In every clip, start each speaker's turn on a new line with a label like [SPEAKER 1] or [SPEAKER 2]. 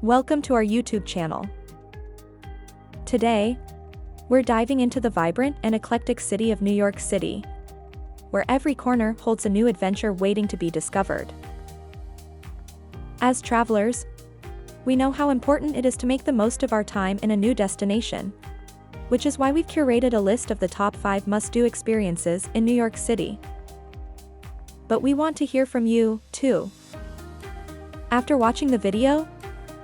[SPEAKER 1] Welcome to our YouTube channel. Today, we're diving into the vibrant and eclectic city of New York City, where every corner holds a new adventure waiting to be discovered. As travelers, we know how important it is to make the most of our time in a new destination, which is why we've curated a list of the top 5 must-do experiences in New York City. But we want to hear from you, too. After watching the video,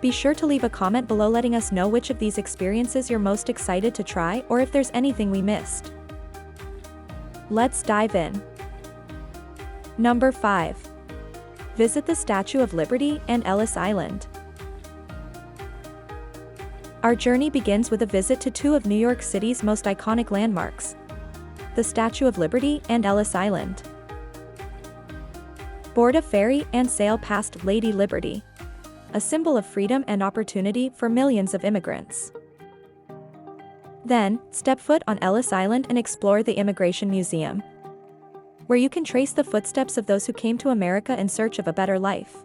[SPEAKER 1] be sure to leave a comment below letting us know which of these experiences you're most excited to try or if there's anything we missed. Let's dive in. Number 5. Visit the Statue of Liberty and Ellis Island. Our journey begins with a visit to two of New York City's most iconic landmarks, the Statue of Liberty and Ellis Island. Board a ferry and sail past Lady Liberty, a symbol of freedom and opportunity for millions of immigrants. Then, step foot on Ellis Island and explore the Immigration Museum, where you can trace the footsteps of those who came to America in search of a better life.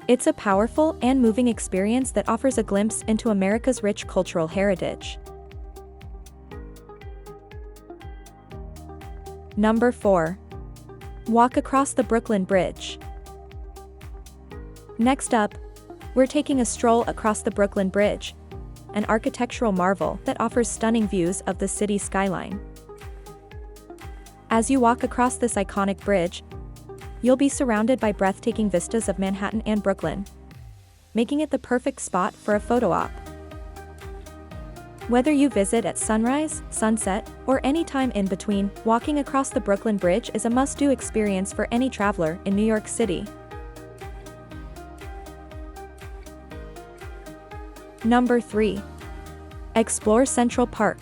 [SPEAKER 1] It's a powerful and moving experience that offers a glimpse into America's rich cultural heritage. Number 4. Walk across the Brooklyn Bridge. Next up, we're taking a stroll across the Brooklyn Bridge, an architectural marvel that offers stunning views of the city skyline. As you walk across this iconic bridge, you'll be surrounded by breathtaking vistas of Manhattan and Brooklyn, making it the perfect spot for a photo op. Whether you visit at sunrise, sunset, or any time in between, walking across the Brooklyn Bridge is a must-do experience for any traveler in New York City. Number 3. Explore Central Park.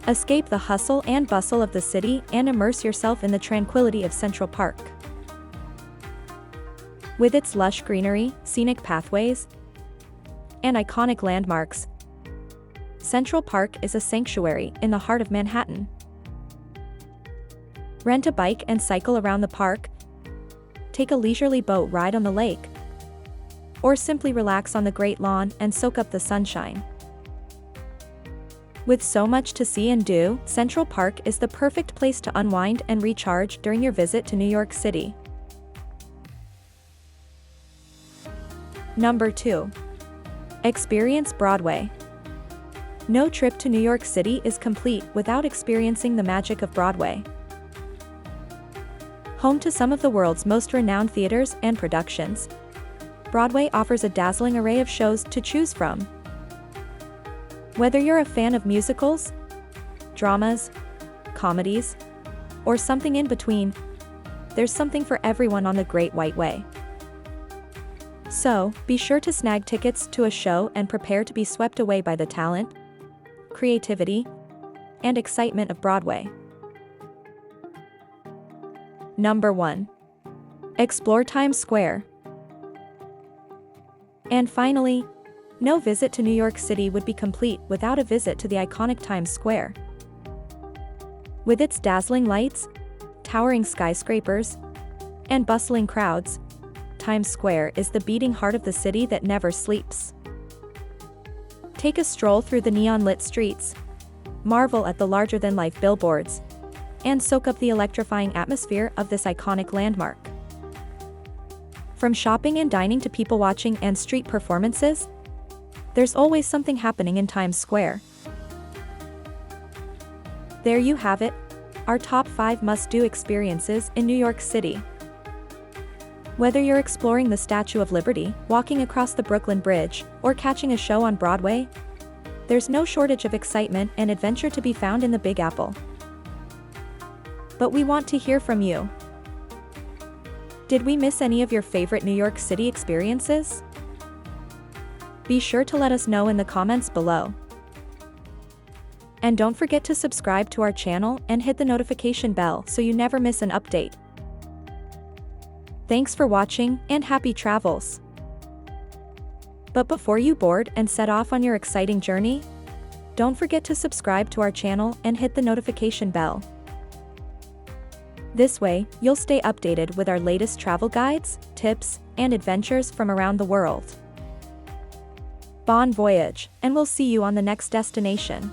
[SPEAKER 1] Escape the hustle and bustle of the city and immerse yourself in the tranquility of Central Park. With its lush greenery, scenic pathways, and iconic landmarks, Central Park is a sanctuary in the heart of Manhattan. Rent a bike and cycle around the park, take a leisurely boat ride on the lake, or simply relax on the Great Lawn and soak up the sunshine. With so much to see and do, Central Park is the perfect place to unwind and recharge during your visit to New York City. Number 2. Experience Broadway. No trip to New York City is complete without experiencing the magic of Broadway. Home to some of the world's most renowned theaters and productions, Broadway offers a dazzling array of shows to choose from. Whether you're a fan of musicals, dramas, comedies, or something in between, there's something for everyone on the Great White Way. So, be sure to snag tickets to a show and prepare to be swept away by the talent, creativity, and excitement of Broadway. Number 1. Explore Times Square. And finally, no visit to New York City would be complete without a visit to the iconic Times Square. With its dazzling lights, towering skyscrapers, and bustling crowds, Times Square is the beating heart of the city that never sleeps. Take a stroll through the neon-lit streets, marvel at the larger-than-life billboards, and soak up the electrifying atmosphere of this iconic landmark. From shopping and dining to people watching and street performances, there's always something happening in Times Square. There you have it, our top 5 must-do experiences in New York City. Whether you're exploring the Statue of Liberty, walking across the Brooklyn Bridge, or catching a show on Broadway, there's no shortage of excitement and adventure to be found in the Big Apple. But we want to hear from you. Did we miss any of your favorite New York City experiences? Be sure to let us know in the comments below. And don't forget to subscribe to our channel and hit the notification bell so you never miss an update. Thanks for watching and happy travels! But before you board and set off on your exciting journey, don't forget to subscribe to our channel and hit the notification bell. This way, you'll stay updated with our latest travel guides, tips, and adventures from around the world. Bon voyage, and we'll see you on the next destination.